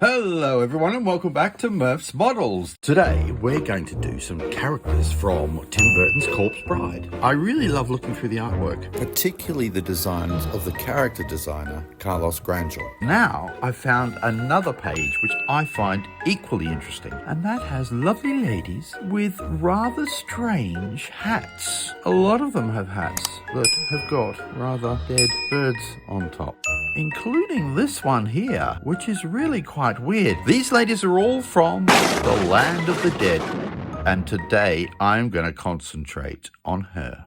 Hello everyone and welcome back to Murph's Models. Today we're going to do some characters from Tim Burton's Corpse Bride. I really love looking through the artwork, particularly the designs of the character designer, Carlos Granger. Now I've found another page which I find equally interesting, and that has lovely ladies with rather strange hats. A lot of them have hats that have got rather dead birds on top, including this one here, which is really quite weird. These ladies are all from the land of the dead, and today I'm going to concentrate on her.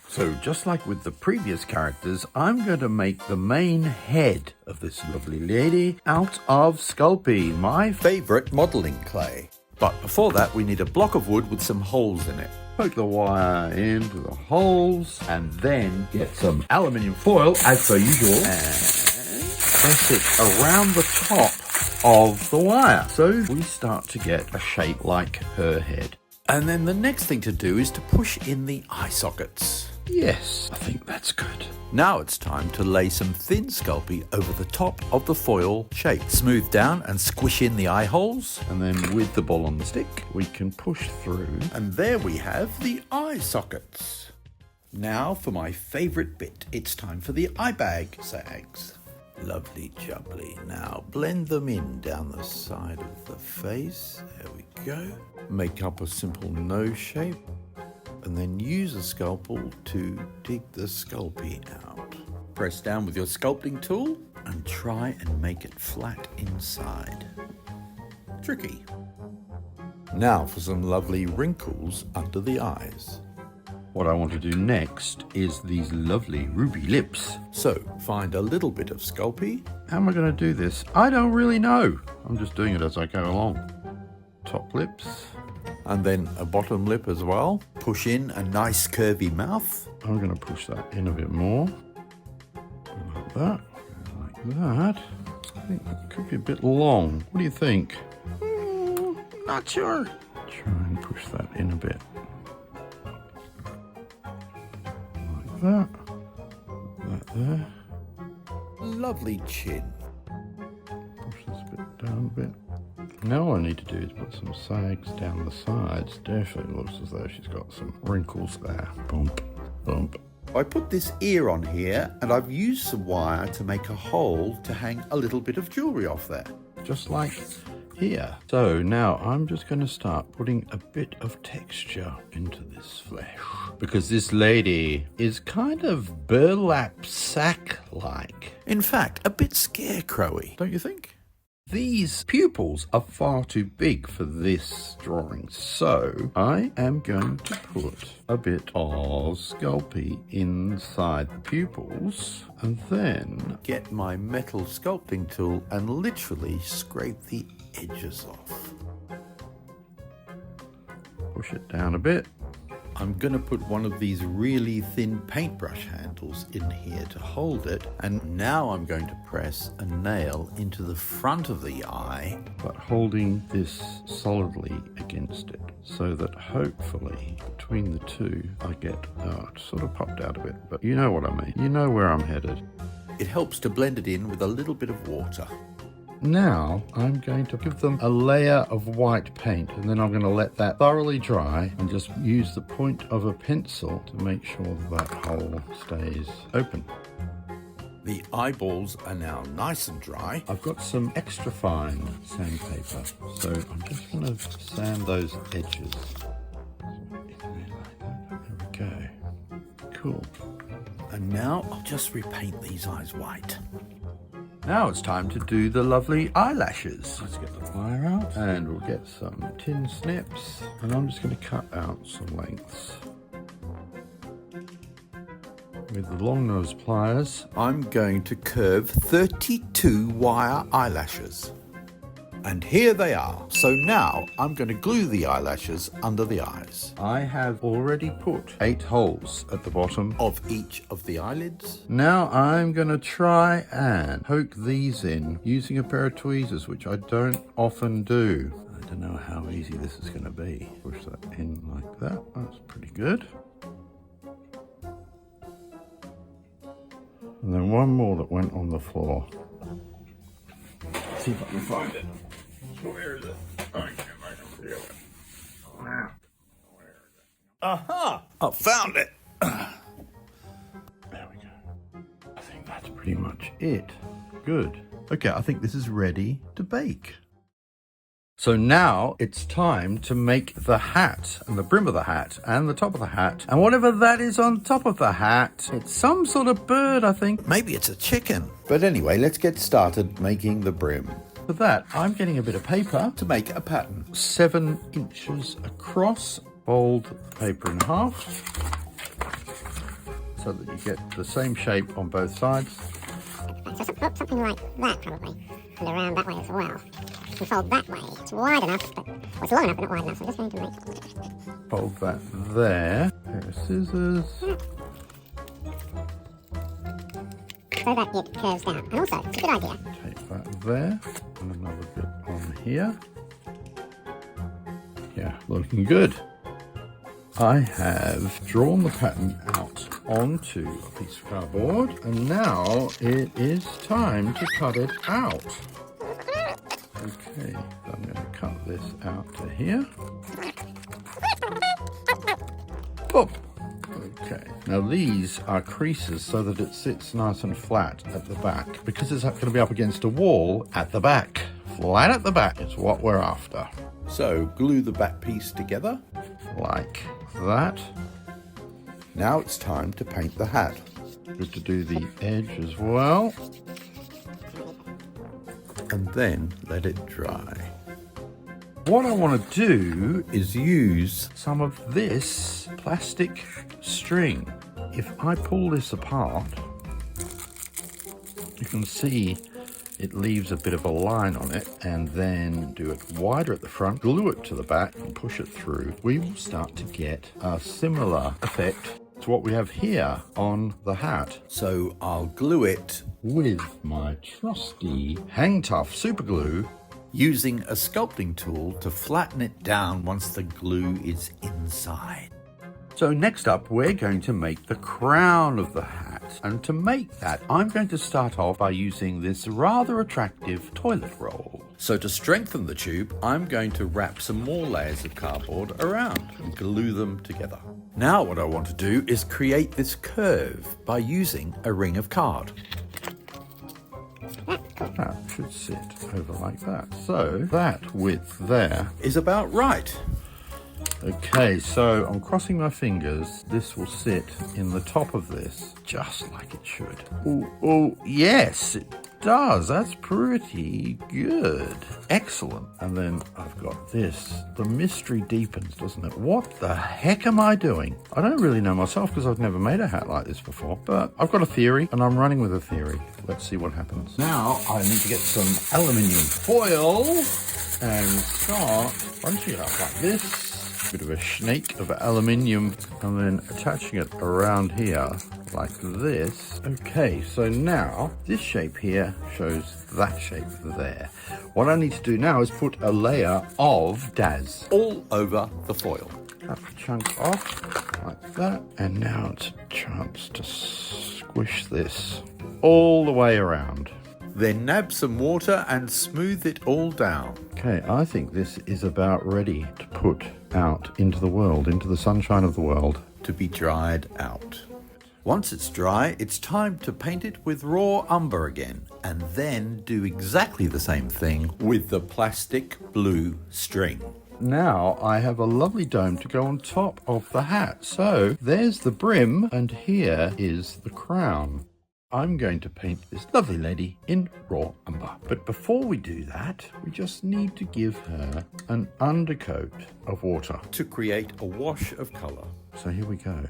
So just like with the previous characters, I'm going to make the main head of this lovely lady out of Sculpey, my Favorite modeling clay. But before that, we need a block of wood with some holes in it. Poke the wire into the holes and then get some aluminium foil, as per usual, and press it around the top of the wire. So we start to get a shape like her head. And then the next thing to do is to push in the eye sockets. Yes, I think that's good. Now it's time to lay some thin Sculpey over the top of the foil shape. Smooth down and squish in the eye holes. And then with the ball on the stick, we can push through. And there we have the eye sockets. Now for my favourite bit. It's time for the eye bag sags. Lovely jubbly. Now blend them in down the side of the face. There we go. Make up a simple nose shape. And then use a scalpel to dig the Sculpey out. Press down with your sculpting tool and try and make it flat inside. Tricky. Now for some lovely wrinkles under the eyes. What I want to do next is these lovely ruby lips. So find a little bit of Sculpey. How am I going to do this? I don't really know. I'm just doing it as I go along. Top lips. And then a bottom lip as well. Push in a nice curvy mouth. I'm going to push that in a bit more. Like that. Like that. I think it could be a bit long. What do you think? Not sure. Try and push that in a bit. Like that. That there. Lovely chin. Push this bit down a bit. Now all I need to do is put some sags down the sides. Definitely looks as though she's got some wrinkles there. Bump, bump. I put this ear on here and I've used some wire to make a hole to hang a little bit of jewellery off there. Just like here. So now I'm just going to start putting a bit of texture into this flesh, because this lady is kind of burlap sack-like. In fact, a bit scarecrowy, don't you think? These pupils are far too big for this drawing, so I am going to put a bit of Sculpey inside the pupils and then get my metal sculpting tool and literally scrape the edges off. Push it down a bit. I'm going to put one of these really thin paintbrush handles in here to hold it, and now I'm going to press a nail into the front of the eye, but holding this solidly against it so that hopefully between the two I get, it sort of popped out a bit, but you know what I mean. You know where I'm headed. It helps to blend it in with a little bit of water. Now I'm going to give them a layer of white paint, and then I'm going to let that thoroughly dry and just use the point of a pencil to make sure that hole stays open. The eyeballs are now nice and dry. I've got some extra fine sandpaper, so I'm just going to sand those edges. There we go. Cool. And now I'll just repaint these eyes white. Now it's time to do the lovely eyelashes. Let's get the wire out and we'll get some tin snips, and I'm just going to cut out some lengths. With the long nose pliers, I'm going to curve 32 wire eyelashes. And here they are. So now I'm going to glue the eyelashes under the eyes. I have already put 8 holes at the bottom of each of the eyelids. Now I'm going to try and poke these in using a pair of tweezers, which I don't often do. I don't know how easy this is going to be. Push that in like that. That's pretty good. And then one more that went on the floor. see if I can find it. Where is it? I can't feel it. Wow. Aha! I found it. There we go. I think that's pretty much it. Good. Okay, I think this is ready to bake. So now it's time to make the hat and the brim of the hat and the top of the hat and whatever that is on top of the hat. It's some sort of bird, I think. Maybe it's a chicken. But anyway, let's get started making the brim. For that, I'm getting a bit of paper To make a pattern. 7 inches across. Fold the paper in half so that you get the same shape on both sides. So something like that probably, and around that way as well. And fold that way. It's wide enough, but it's long enough but not wide enough, so I'm just going to make... Fold that there. Pair of scissors. So that it curves down. And also, it's a good idea. Take that there. And another bit on here. Yeah, looking good. I have drawn the pattern out onto a piece of cardboard, and now it is time to cut it out. Okay, I'm going to cut this out to here. Boom. Okay, now these are creases so that it sits nice and flat at the back, because it's going to be up against a wall at the back. Flat at the back is what we're after. So glue the back piece together. Like that. Now it's time to paint the hat. Good to do the edge as well. And then let it dry. What I want to do Is use some of this plastic string. If I pull this apart, you can see it leaves a bit of a line on it, and then do it wider at the front, glue it to the back and push it through. We will start to get a similar effect to what we have here on the hat. So I'll glue it With my trusty Hang Tough super glue. using a sculpting tool to flatten it down once the glue is inside. So next up, we're going to make the crown of the hat. And to make that, I'm going to start off by using this rather attractive toilet roll. So to strengthen the tube, I'm going to wrap some more layers of cardboard around and glue them together. Now what I want to do is create this curve by using a ring of card. That should sit over like that. So that width there. Is about right. Okay, so I'm crossing my fingers. This will sit in the top of this, just like it should. Oh, yes, it does. That's pretty good. Excellent. And then I've got this. The mystery deepens, doesn't it? What the heck am I doing? I don't really know myself because I've never made a hat like this before, but I've got a theory and I'm running with a theory. Let's see what happens. Now I need to get some aluminium foil and start bunching it up like this. Bit of a snake of aluminium and then attaching it around here like this. Okay, so now this shape here shows that shape there. What I need to do now is put a layer of Daz All over the foil. cut the chunk off like that, and now it's a chance to squish this all the way around. Then nab some water and smooth it all down. Okay, I think this is about ready to put out into the world, into the sunshine of the world. To be dried out. Once it's dry, it's time to paint it with raw umber again, and then do exactly the same thing with the plastic blue string. Now I have a lovely dome to go on top of the hat. So there's the brim and here is the crown. I'm going to paint this lovely lady in raw umber. But before we do that, we just need to give her an undercoat of water. To create a wash of colour. So here we go.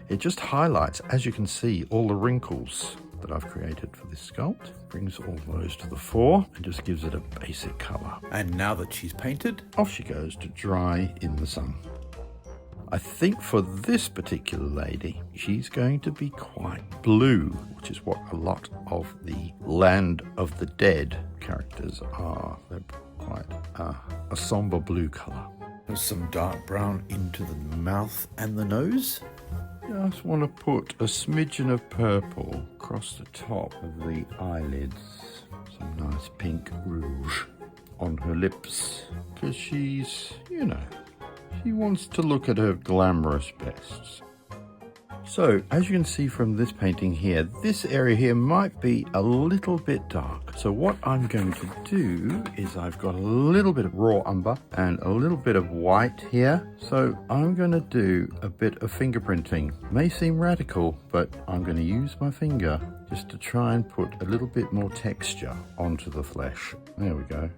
It just highlights, as you can see, all the wrinkles that I've created for this sculpt. Brings all those to the fore and just gives it a basic colour. And now that she's painted, Off she goes to dry in the sun. I think for this particular lady, she's going to be quite blue, which is what a lot of the Land of the Dead characters are. They're quite a somber blue colour. some dark brown into the mouth and the nose. Just want to put a smidgen of purple across the top of the eyelids. Some nice nice pink rouge on her lips because she's, she wants to look at her glamorous best. So, as you can see from this painting here, this area here might be a little bit dark. So what I'm going to do is I've got a little bit of raw umber and a little bit of white here. So I'm going to do a bit of fingerprinting. May seem radical, but I'm going to use my finger just to try and put a little bit more texture onto the flesh. There we go.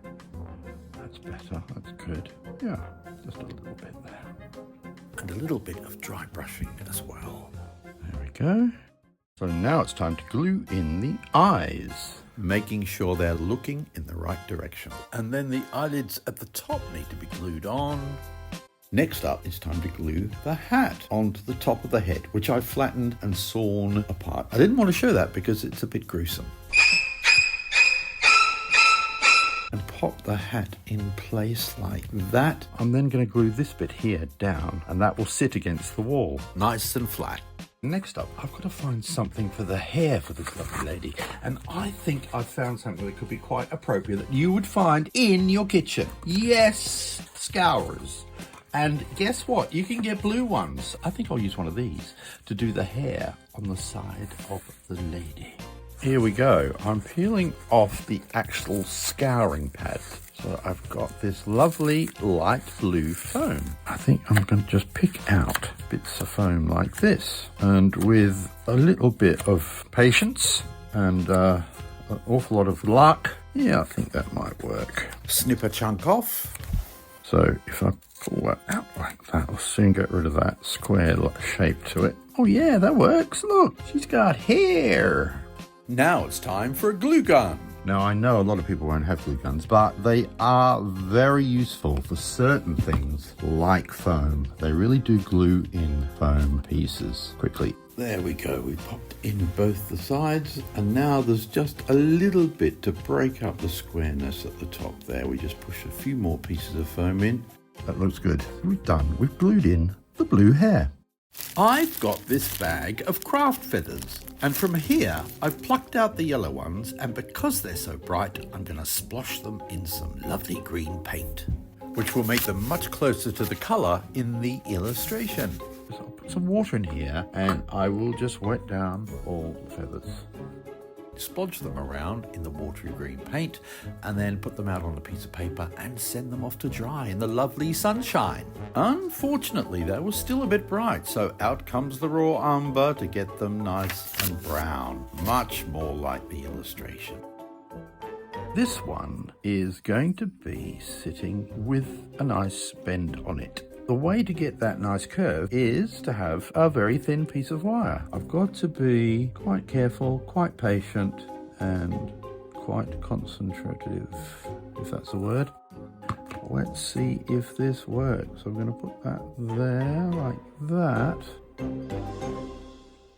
That's better. That's good. Yeah, just a little bit there. And a little bit of dry brushing as well. There we go. So now it's time to glue in the eyes. Making sure they're looking in the right direction. And then the eyelids at the top need to be glued on. Next up, it's time to glue the hat onto the top of the head, which I flattened and sawn apart. I didn't want to show that because it's a bit gruesome. And pop the hat in place like that. I'm then going to glue this bit here down, and that will sit against the wall. Nice and flat. Next up, I've got to find something for the hair for this lovely lady. And I think I've found something that could be quite appropriate that you would find in your kitchen. Yes, scourers. And guess what? You can get blue ones. I think I'll use one of these to do the hair on the side of the lady. Here we go. I'm peeling off the actual scouring pad. So I've got this lovely light blue foam. I think I'm going to just pick out bits of foam like this. And with a little bit of patience and an awful lot of luck, yeah, I think that might work. Snip a chunk off. So if I pull that out like that, I'll soon get rid of that square shape to it. Oh yeah, that works. Look, she's got hair. Now it's time for a glue gun. Now, I know a lot of people won't have glue guns, but they are very useful for certain things like foam. They really do glue in foam pieces quickly. There we go. We popped in both the sides, and now there's just a little bit to break up the squareness at the top there. We just push a few more pieces of foam in. That looks good. We've done. We've glued in the blue hair. I've got this bag of craft feathers, and from here I've plucked out the yellow ones, and because they're so bright, I'm going to splosh them in some lovely green paint, which will make them much closer to the colour in the illustration. So I'll put some water in here, and I will just wet down all the feathers. Splodge them around in the watery green paint, and then put them out on a piece of paper and send them off to dry in the lovely sunshine. Unfortunately, they were still a bit bright, so out comes the raw umber to get them nice and brown, much more like the illustration. This one is going to be sitting with a nice bend on it. The way to get that nice curve is to have a very thin piece of wire. I've got to be quite careful, quite patient, and quite concentrative, if that's a word. Let's see if this works. I'm going to put that there, like that.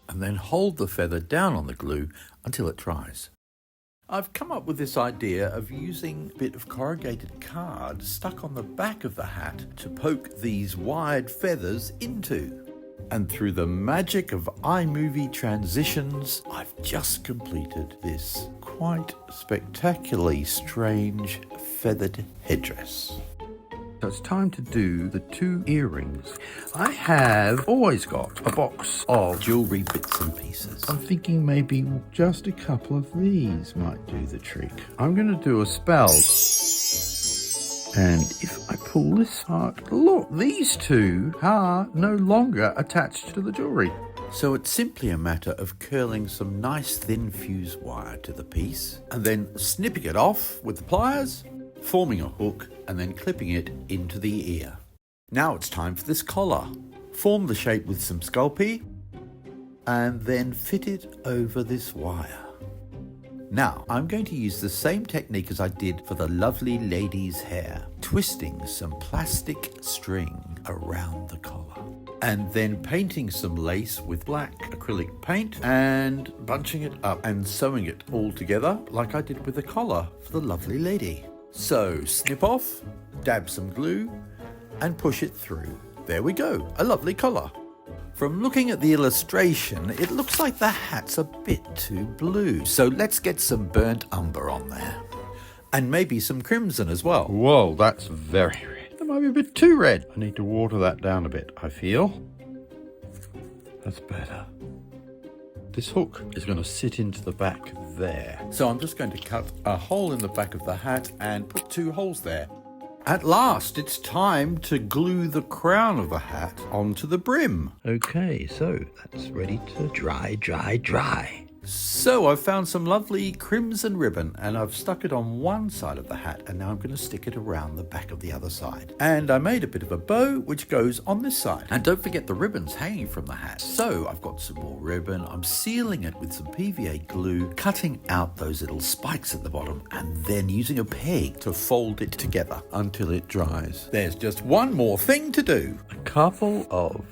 And then hold the feather down on the glue until it dries. I've come up with this idea of using a bit of corrugated card stuck on the back of the hat to poke these wired feathers into. And through the magic of iMovie transitions, I've just completed this quite spectacularly strange feathered headdress. So it's time to do the 2 earrings. I have always got a box of Jewellery bits and pieces. I'm thinking maybe just a couple of these might do the trick. I'm going to do a spell. And if I pull this part, look, these 2 are no longer attached to the jewellery. So it's simply a matter of curling some nice thin fuse wire to the piece and then snipping it off with the pliers, forming a hook, and then clipping it into the ear. Now it's time for this collar. Form the shape with some Sculpey and then fit it over this wire. Now I'm going to use the same technique as I did for the lovely lady's hair, twisting some plastic string around the collar and then painting some lace with black acrylic paint and bunching it up and sewing it all together like I did with the collar for the lovely lady. So snip off, dab some glue and push it through. There we go, a lovely collar. From looking at the illustration, it looks like the hat's a bit too blue, so let's get some burnt umber on there. And maybe some crimson as well. Whoa, that's very red. That might be a bit too red. I need to water that down a bit, I feel. That's better. This hook is going to sit into the back there. So I'm just going to cut a hole in the back of the hat and put 2 holes there. At last, it's time to glue the crown of the hat onto the brim. Okay, so that's ready to dry. So I've found some lovely crimson ribbon and I've stuck it on one side of the hat, and now I'm going to stick it around the back of the other side. And I made a bit of a bow which goes on this side. And don't forget the ribbons hanging from the hat. So I've got some more ribbon. I'm sealing it with some PVA glue, cutting out those little spikes at the bottom, and then using a peg to fold it together until it dries. There's just one more thing to do. A couple of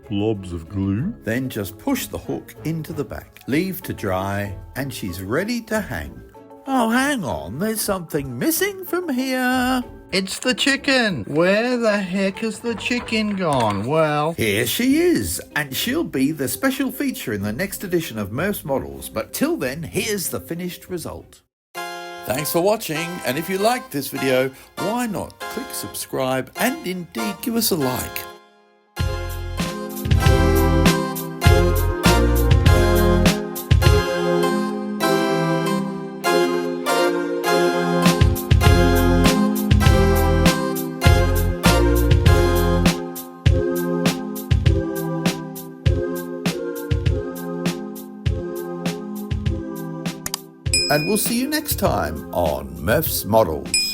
blobs of glue. Then just push the hook into the back, leave to dry, and she's ready to hang. Oh, hang on, there's something missing from here. It's the chicken. Where the heck has the chicken gone? Well, Here she is, and she'll be the special feature in the next edition of most models. But till then, here's the finished result. Thanks for watching, and if you liked this video, why not click subscribe and indeed give us a like. And we'll see you next time on Murph's Models.